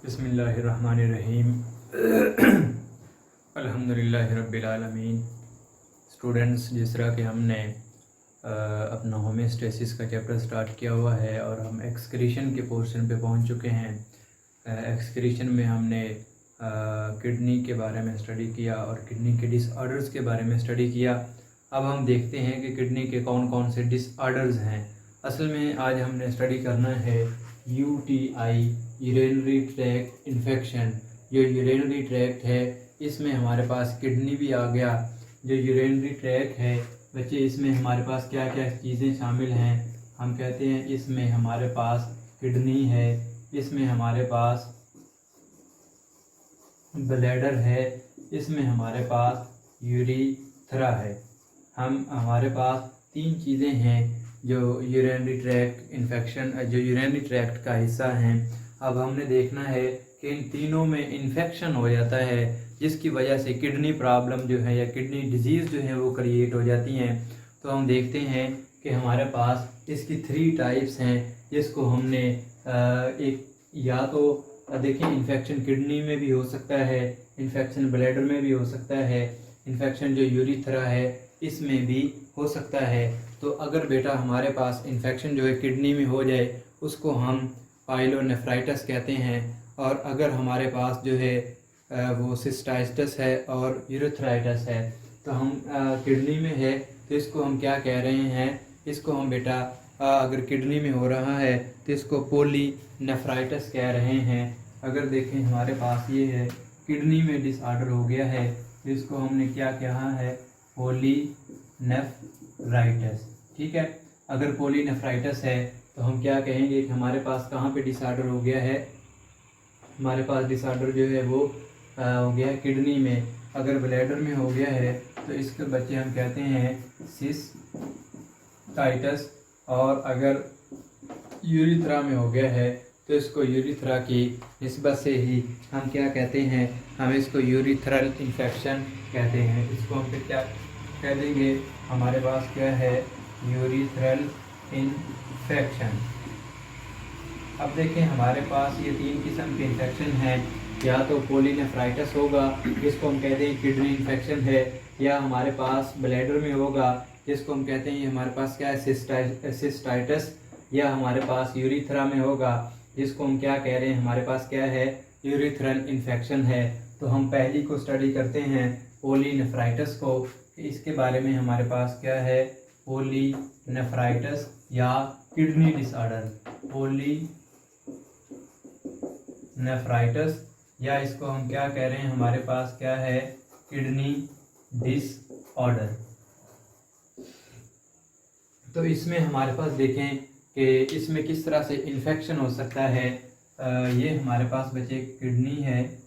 बिस्मिल्लाहिर्रहमानिर्रहीम। अल्हम्दुलिल्लाहि रब्बिल आलमीन। स्टूडेंट्स, जिस तरह के हमने अपना होमियोस्टेसिस का चैप्टर स्टार्ट किया हुआ है और हम एक्सक्रीशन के पोर्शन पे पहुंच चुके हैं। एक्सक्रीशन में हमने किडनी के बारे में स्टडी किया और किडनी के डिसऑर्डर्स के बारे में स्टडी किया। अब हम देखते हैं कि किडनी के कौन कौन से डिसऑर्डर्स हैं। असल में आज हमने स्टडी करना है UTI, यूरिनरी ट्रैक्ट इन्फेक्शन। जो यूरिनरी ट्रैक्ट है इसमें हमारे पास किडनी भी आ गया। जो यूरिनरी ट्रैक्ट है बच्चे, इसमें हमारे पास क्या क्या चीज़ें शामिल हैं। हम कहते हैं इसमें हमारे पास किडनी है, इसमें हमारे पास ब्लैडर है, इसमें हमारे पास यूरिथ्रा है। हमारे पास तीन चीज़ें हैं जो यूरिनरी ट्रैक्ट इन्फेक्शन, जो यूरिनरी ट्रैक्ट का हिस्सा हैं। अब हमने देखना है कि इन तीनों में इन्फेक्शन हो जाता है, जिसकी वजह से किडनी प्रॉब्लम जो है या किडनी डिजीज़ जो है वो क्रिएट हो जाती हैं। तो हम देखते हैं कि हमारे पास इसकी 3 टाइप्स हैं, जिसको हमने एक या तो देखिए इन्फेक्शन किडनी में भी हो सकता है, इन्फेक्शन ब्लैडर में भी हो सकता है, इन्फेक्शन जो यूरिथ्रा है इसमें भी हो सकता है। तो अगर बेटा हमारे पास इन्फेक्शन जो है किडनी में हो जाए उसको हम पाइलोनेफ्राइटिस कहते हैं, और अगर हमारे पास जो है वो सिस्टाइटिस है और यूरिथ्राइटिस है तो हम किडनी में है तो इसको हम क्या कह रहे हैं, इसको हम बेटा अगर किडनी में हो रहा है तो इसको पॉलीनेफ्राइटिस कह रहे हैं। अगर देखें हमारे पास ये है किडनी में डिसऑर्डर हो गया है तो इसको हमने क्या कहा है, पॉलीनेफ्राइटिस। ठीक है, अगर पॉलीनेफ्राइटिस है तो हम क्या कहेंगे कि हमारे पास कहाँ पे डिसऑर्डर हो गया है, हमारे पास डिसऑर्डर जो है वो हो गया है किडनी में। अगर ब्लैडर में हो गया है तो इसके बच्चे हम कहते हैं सिस्टाइटिस, और अगर यूरिथ्रा में हो गया है तो इसको यूरिथ्रा की निस्बत से ही हम क्या कहते हैं, हम इसको यूरिथ्रल इन्फेक्शन कहते हैं। इसको हम फिर क्या कह देंगे, हमारे पास क्या है, यूरिथ्रल इन्फेक्शन। अब देखें हमारे पास ये 3 किस्म के इन्फेक्शन हैं, या तो पॉलीनेफ्राइटिस होगा जिसको हम कहते हैं किडनी इन्फेक्शन है, या हमारे पास ब्लैडर में होगा जिसको हम कहते हैं हमारे पास क्या है, सिस्टाइटिस, या हमारे पास यूरिथ्रा में होगा जिसको हम क्या कह रहे हैं, हमारे पास क्या है, यूरिथ्रल इन्फेक्शन है। तो हम पहली को स्टडी करते हैं पॉलीनेफ्राइटिस को। इसके बारे में हमारे पास क्या है, पॉलीनेफ्राइटिस या किडनी डिसऑर्डर, पॉलीनेफ्राइटिस, या इसको हम क्या कह रहे हैं, हमारे पास क्या है, किडनी डिसऑर्डर। तो इसमें हमारे पास देखें कि इसमें किस तरह से इन्फेक्शन हो सकता है। ये हमारे पास बच्चे किडनी है,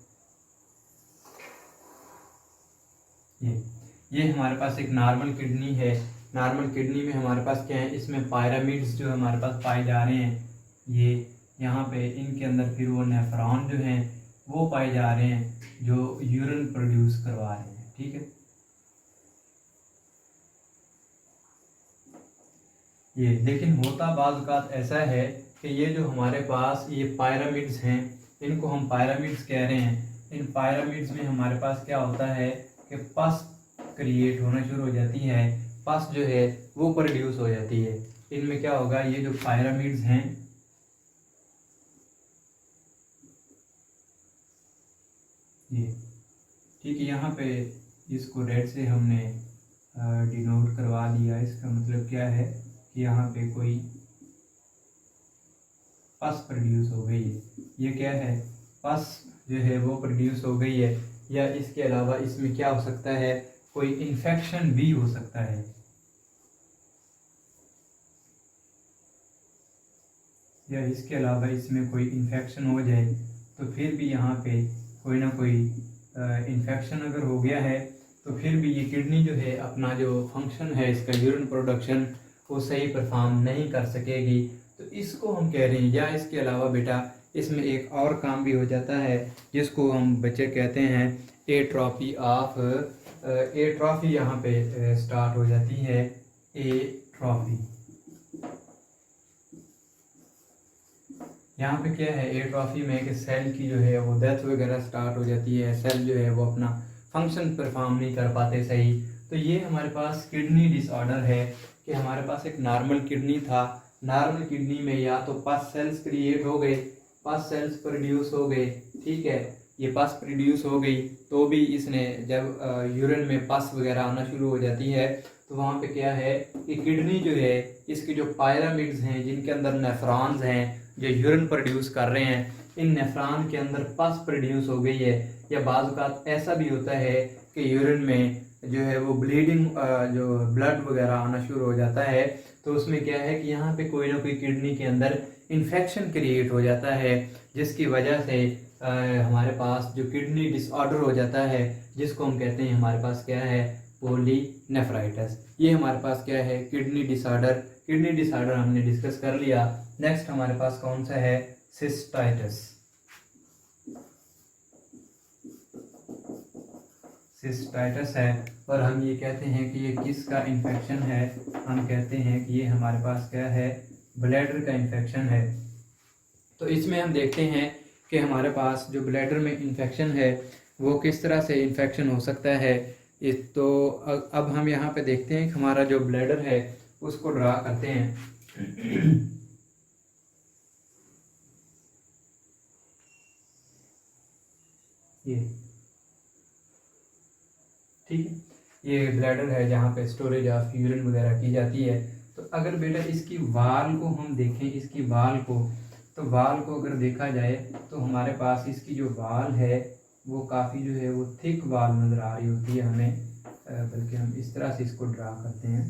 ये हमारे पास एक नॉर्मल किडनी है। नॉर्मल किडनी में हमारे पास क्या है, इसमें पायरामिड्स जो हमारे पास पाए जा रहे हैं, ये यहाँ पे इनके अंदर फिर वो नेफ्रॉन जो हैं वो पाए जा रहे हैं जो यूरिन प्रोड्यूस करवा रहे हैं। ठीक है, ये लेकिन होता बाज़ औक़ात ऐसा है कि ये जो हमारे पास ये पायरामिड्स हैं, इनको हम पायरामिड्स कह रहे हैं। इन पायरामिड्स में हमारे पास क्या होता है कि पस क्रिएट होना शुरू हो जाती है, पस जो है वो प्रोड्यूस हो जाती है। इनमें क्या होगा, ये जो पायरामिड्स हैं ये, ठीक है, यहाँ पे इसको रेड से हमने डिनोट करवा दिया। इसका मतलब क्या है कि यहाँ पे कोई पस प्रोड्यूस हो गई है। ये क्या है, पस जो है वो प्रोड्यूस हो गई है, या इसके अलावा इसमें क्या हो सकता है, कोई इन्फेक्शन भी हो सकता है। या इसके अलावा इसमें कोई इन्फेक्शन हो जाए तो फिर भी यहाँ पे कोई ना कोई इन्फेक्शन अगर हो गया है तो फिर भी ये किडनी जो है अपना जो फंक्शन है इसका यूरिन प्रोडक्शन वो सही परफॉर्म नहीं कर सकेगी। तो इसको हम कह रहे हैं। या इसके अलावा बेटा इसमें एक और काम भी हो जाता है जिसको हम बच्चे कहते हैं एट्रॉफी ऑफ, एट्रॉफी यहाँ पे स्टार्ट हो जाती है, एट्रॉफी। यहाँ पे क्या है एट्रोफी में कि सेल की जो है वो डेथ वगैरह स्टार्ट हो जाती है, सेल जो है वो अपना फंक्शन परफॉर्म नहीं कर पाते सही। तो ये हमारे पास किडनी डिसऑर्डर है कि हमारे पास एक नॉर्मल किडनी था, नॉर्मल किडनी में या तो पस सेल्स क्रिएट हो गए, पस सेल्स प्रोड्यूस हो गए, ठीक है, ये पस प्रोड्यूस हो गई तो भी इसने जब यूरिन में पस वगैरह आना शुरू हो जाती है तो वहाँ पे क्या है कि किडनी जो है इसकी जो पायरामिड्स हैं जिनके अंदर नेफ्रॉन्स हैं जो यूरिन प्रोड्यूस कर रहे हैं, इन नेफ्रॉन के अंदर पस प्रोड्यूस हो गई है। या बाज़ औक़ात ऐसा भी होता है कि यूरिन में जो है वो ब्लीडिंग जो ब्लड वगैरह आना शुरू हो जाता है, तो उसमें क्या है कि यहाँ पे कोई ना कोई किडनी के अंदर इन्फेक्शन क्रिएट हो जाता है जिसकी वजह से हमारे पास जो किडनी डिसऑर्डर हो जाता है जिसको हम कहते हैं हमारे पास क्या है पॉलीनेफ्राइटिस। ये हमारे पास क्या है किडनी डिसऑर्डर। किडनी डिसऑर्डर हमने डिस्कस कर लिया। नेक्स्ट हमारे पास कौन सा है सिस्टाइटिस। सिस्टाइटिस है और हम ये कहते हैं कि ये किसका इन्फेक्शन है, हम कहते हैं कि ये हमारे पास क्या है ब्लैडर का इन्फेक्शन है। तो इसमें हम देखते हैं कि हमारे पास जो ब्लैडर में इन्फेक्शन है वो किस तरह से इन्फेक्शन हो सकता है। तो अब हम यहाँ पे देखते हैं कि हमारा जो ब्लैडर है उसको ड्रा करते हैं। ये ठीक है, ये ब्लैडर है जहाँ पे स्टोरेज ऑफ यूरिन वगैरह की जाती है। तो अगर बेटा इसकी वाल को हम देखें, इसकी वाल को, तो वाल को अगर देखा जाए तो हमारे पास इसकी जो वाल है वो काफ़ी जो है वो थिक वाल नज़र आ रही होती है हमें, बल्कि हम इस तरह से इसको ड्रा करते हैं।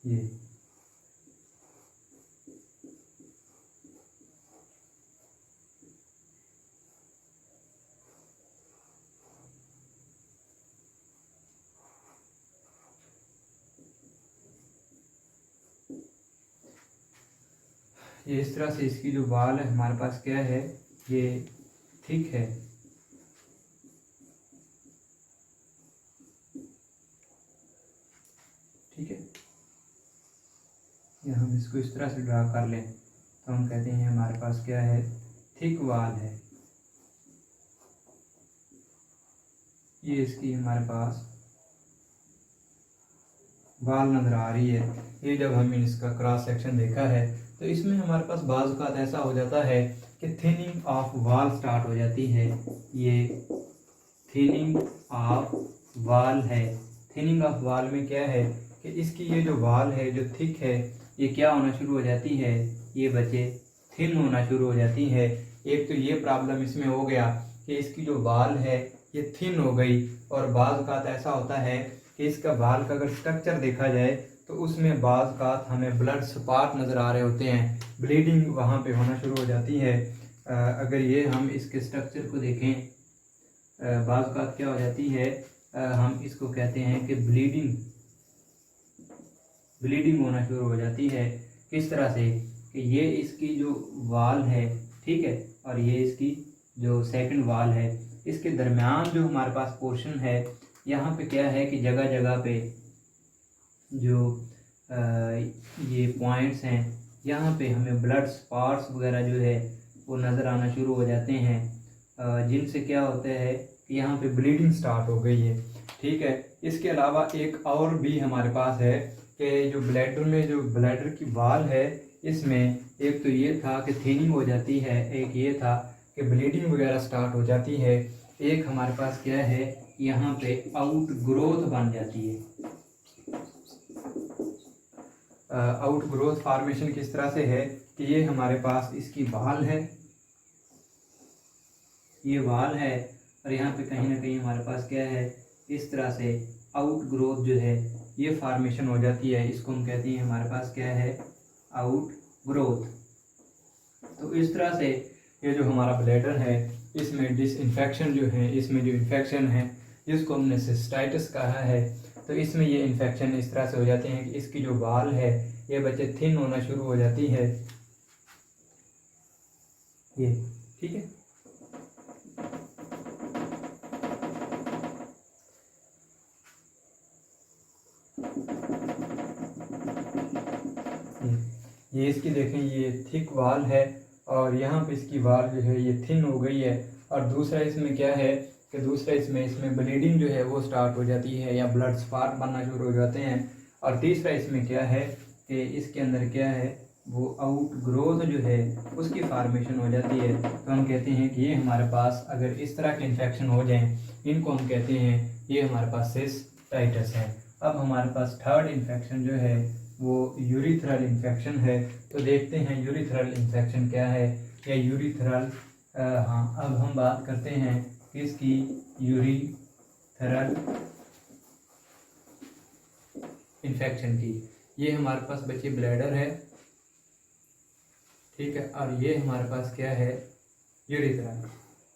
ये इस तरह से इसकी जो वाल है हमारे पास क्या है ये थिक है। ठीक है, या हम इसको इस तरह से ड्रा कर लें तो हम कहते हैं हमारे पास क्या है थिक वाल है। ये इसकी हमारे पास वाल नज़र आ रही है। ये जब हमने इसका क्रॉस सेक्शन देखा है तो इसमें हमारे पास बाज़ औक़ात ऐसा हो जाता है कि थिनिंग ऑफ वाल स्टार्ट हो जाती है। ये थिनिंग ऑफ वाल है। थिनिंग ऑफ वाल में क्या है कि इसकी ये जो वाल है जो थिक है ये क्या होना शुरू हो जाती है, ये बच्चे थिन होना शुरू हो जाती है। एक तो ये प्रॉब्लम इसमें हो गया कि इसकी जो वाल है ये थिन हो गई, और बाज़ औक़ात ऐसा होता है कि इसका वाल का अगर स्ट्रक्चर देखा जाए तो उसमें बाज़ औक़ात हमें ब्लड स्पॉट नज़र आ रहे होते हैं, ब्लीडिंग वहाँ पे होना शुरू हो जाती है। अगर ये हम इसके स्ट्रक्चर को देखें, बाज़ औक़ात क्या हो जाती है, हम इसको कहते हैं कि ब्लीडिंग होना शुरू हो जाती है। किस तरह से कि ये इसकी जो वाल है, ठीक है, और ये इसकी जो सेकंड वाल है, इसके दरमियान जो हमारे पास पोर्शन है यहाँ पे क्या है कि जगह जगह पे जो ये पॉइंट्स हैं यहाँ पे हमें ब्लड स्पॉट्स वगैरह जो है वो नज़र आना शुरू हो जाते हैं, जिनसे क्या होता है कि यहाँ पे ब्लीडिंग स्टार्ट हो गई है। ठीक है, इसके अलावा एक और भी हमारे पास है कि जो ब्लैडर में जो ब्लैडर की वाल है इसमें एक तो ये था कि थिनिंग हो जाती है, एक ये था कि ब्लीडिंग वगैरह स्टार्ट हो जाती है, एक हमारे पास क्या है यहाँ पे आउट ग्रोथ बन जाती है। आउट ग्रोथ फार्मेशन किस तरह से है कि ये हमारे पास इसकी वाल है, ये वाल है, और यहाँ पे कहीं ना कहीं हमारे पास क्या है इस तरह से आउट ग्रोथ जो है ये फार्मेशन हो जाती है। इसको हम कहते हैं हमारे पास क्या है आउट ग्रोथ। तो इस तरह से ये जो हमारा ब्लैडर है इसमें डिसइंफेक्शन जो है, इसमें जो इन्फेक्शन है जिसको हमने सिस्टाइटिस कहा है, तो इसमें ये इन्फेक्शन इस तरह से हो जाते हैं कि इसकी जो वाल है ये बच्चे थिन होना शुरू हो जाती है। ये ठीक है, ये इसकी देखें ये थिक वाल है और यहाँ पे इसकी वाल जो है ये थिन हो गई है। और दूसरा इसमें क्या है कि दूसरा इसमें ब्लीडिंग जो है वो स्टार्ट हो जाती है या ब्लड स्पॉट बनना शुरू हो जाते हैं। और तीसरा इसमें क्या है कि इसके अंदर क्या है वो आउट ग्रोथ जो है उसकी फार्मेशन हो जाती है। तो हम कहते हैं कि ये हमारे पास अगर इस तरह के इन्फेक्शन हो जाएं, इनको हम कहते हैं ये हमारे पास सिस्टाइटिस है। अब हमारे पास थर्ड इन्फेक्शन जो है वो यूरिथ्रल इन्फेक्शन है। तो देखते हैं यूरिथ्रल इन्फेक्शन क्या है या यूरिथ्रल हाँ, अब हम बात करते हैं किसकी, यूरिथ्रल इन्फेक्शन की। ये हमारे पास बच्चे ब्लैडर है, ठीक है, और ये हमारे पास क्या है यूरिथ्रा।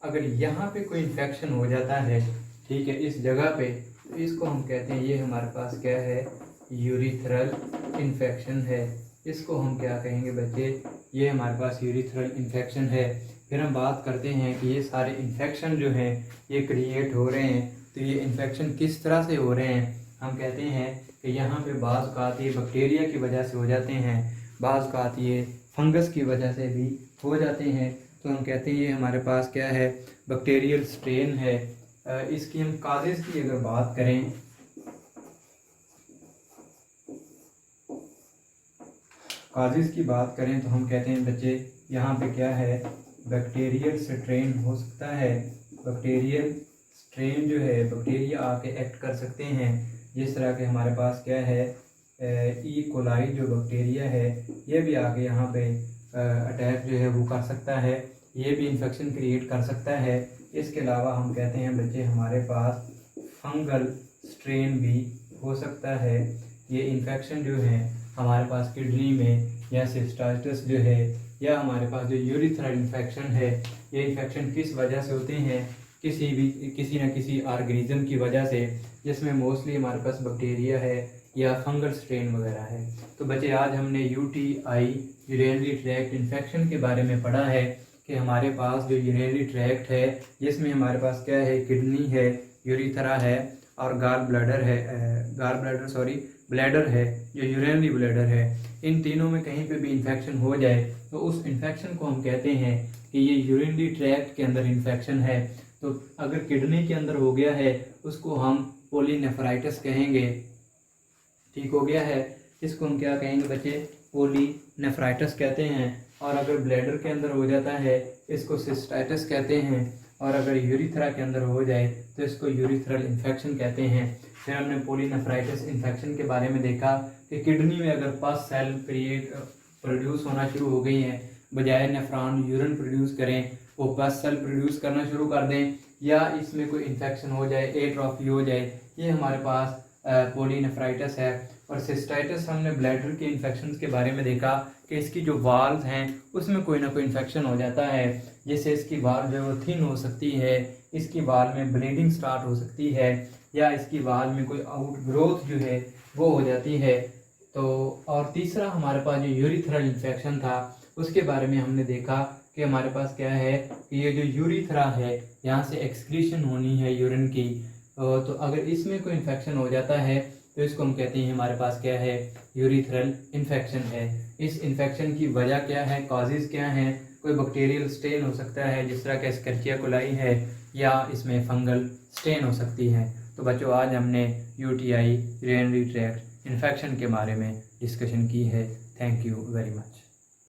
अगर यहाँ पे कोई इन्फेक्शन हो जाता है, ठीक है, इस जगह पे, तो इसको हम कहते हैं ये हमारे पास क्या है यूरिथ्रल इन्फेक्शन है। इसको हम क्या कहेंगे बच्चे, ये हमारे पास यूरिथ्रल इन्फेक्शन है। फिर हम बात करते हैं कि ये सारे इन्फेक्शन जो हैं ये क्रिएट हो रहे हैं। तो ये इन्फेक्शन किस तरह से हो रहे हैं, हम कहते हैं कि यहाँ पे बाज़ औक़ात ये बैक्टीरिया की वजह से हो जाते हैं, बाज़ औक़ात ये फंगस की वजह से भी हो जाते हैं। तो हम कहते हैं ये हमारे पास क्या है बैक्टीरियल स्ट्रेन है। इसकी हम काजेज़ की अगर बात करें, काजेज़ की बात करें तो हम कहते हैं बच्चे यहाँ पे क्या है बैक्टीरियल स्ट्रेन हो सकता है। बैक्टीरियल स्ट्रेन जो है बैक्टीरिया आके एक्ट कर सकते हैं। जिस तरह के हमारे पास क्या है ई कोलाई जो बैक्टीरिया है ये भी आके यहाँ पे अटैक जो है वो कर सकता है, ये भी इन्फेक्शन क्रिएट कर सकता है। इसके अलावा हम कहते हैं बच्चे हमारे पास फंगल स्ट्रेन भी हो सकता है। ये इन्फेक्शन जो है हमारे पास किडनी में या सिस्टाइटिस जो है या हमारे पास जो यूरिथ्रल इन्फेक्शन है, ये इन्फेक्शन किस वजह से होते हैं, किसी न किसी ऑर्गेनिज्म की वजह से, जिसमें मोस्टली हमारे पास बैक्टीरिया है या फंगल स्ट्रेन वगैरह है। तो बच्चे आज हमने यूटीआई यूरिनरी ट्रैक्ट इन्फेक्शन के बारे में पढ़ा है कि हमारे पास जो यूरिनरी ट्रैक्ट है जिसमें हमारे पास क्या है किडनी है, यूरिथ्रा है और ब्लैडर है जो यूरिनरी ब्लैडर है। इन तीनों में कहीं पे भी इन्फेक्शन हो जाए तो उस इन्फेक्शन को हम कहते हैं कि ये यूरिनरी ट्रैक्ट के अंदर इन्फेक्शन है। तो अगर किडनी के अंदर हो गया है उसको हम पॉलीनेफ्राइटिस कहेंगे, ठीक हो गया है, इसको हम क्या कहेंगे बच्चे पॉलीनेफ्राइटिस कहते हैं। और अगर ब्लैडर के अंदर हो जाता है इसको सिस्टाइटिस कहते हैं। और अगर यूरिथ्रा के अंदर हो जाए तो इसको यूरिथ्रल इन्फेक्शन कहते हैं। फिर हमने पॉलीनेफ्राइटिस इन्फेक्शन के बारे में देखा कि किडनी में अगर पस सेल प्रोड्यूस होना शुरू हो गई हैं, बजाय नेफ्रॉन यूरिन प्रोड्यूस करें वो पस सेल प्रोड्यूस करना शुरू कर दें, या इसमें कोई इन्फेक्शन हो जाए, एट्रोफी हो जाए, ये हमारे पास पॉलीनेफ्राइटिस है। और सिस्टाइटिस हमने ब्लैडर के इन्फेक्शन के बारे में देखा कि इसकी जो वाल्व हैं उसमें कोई ना कोई इन्फेक्शन हो जाता है, जिससे इसकी वाल्व जो है वो थिन हो सकती है, इसकी वाल्व में ब्लीडिंग स्टार्ट हो सकती है, या इसकी वाल्व में कोई आउट ग्रोथ जो है वो हो जाती है। तो और तीसरा हमारे पास जो यूरिथ्रल इन्फेक्शन था उसके बारे में हमने देखा कि हमारे पास क्या है कि ये जो यूरिथ्रा है यहाँ से एक्सक्रीशन होनी है यूरिन की, तो अगर इसमें कोई इन्फेक्शन हो जाता है तो इसको हम कहते हैं हमारे पास क्या है यूरिथ्रल इन्फेक्शन है। इस इन्फेक्शन की वजह क्या है, कॉजेज़ क्या हैं, कोई बैक्टीरियल स्टेन हो सकता है जिस तरह का एस्कर्चिया कोलाई है, या इसमें फंगल स्टेन हो सकती है। तो बच्चों आज हमने यूटीआई यूरिनरी ट्रैक्ट इन्फेक्शन के बारे में डिस्कशन की है। Thank you very much.